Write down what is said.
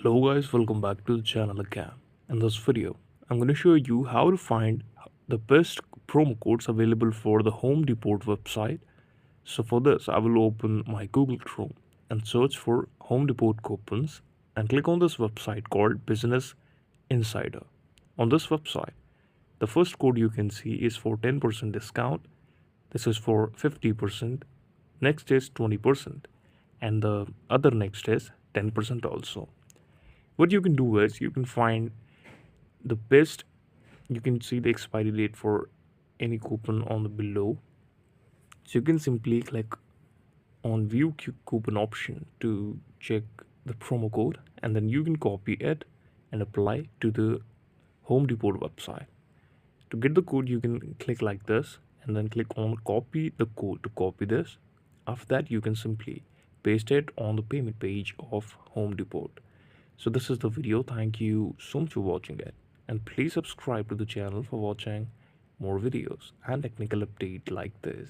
Hello guys, welcome back to the channel again. In this video, I'm going to show you how to find the best promo codes available for the Home Depot website. So for this, I will open my Google Chrome and search for Home Depot coupons and click on this website called Business Insider. On this website, the first code you can see is for 10% discount. This is for 50%. Next is 20%. And the other next is 10% also. What you can do is you can find the best, you can see the expiry date for any coupon on the below. So you can simply click on view coupon option to check the promo code, and then you can copy it and apply to the Home Depot website. To get the code, you can click like this and then click on copy the code to copy this. After that, you can simply paste it on the payment page of Home Depot. So this is the video. Thank you so much for watching it, and please subscribe to the channel for watching more videos and technical update like this.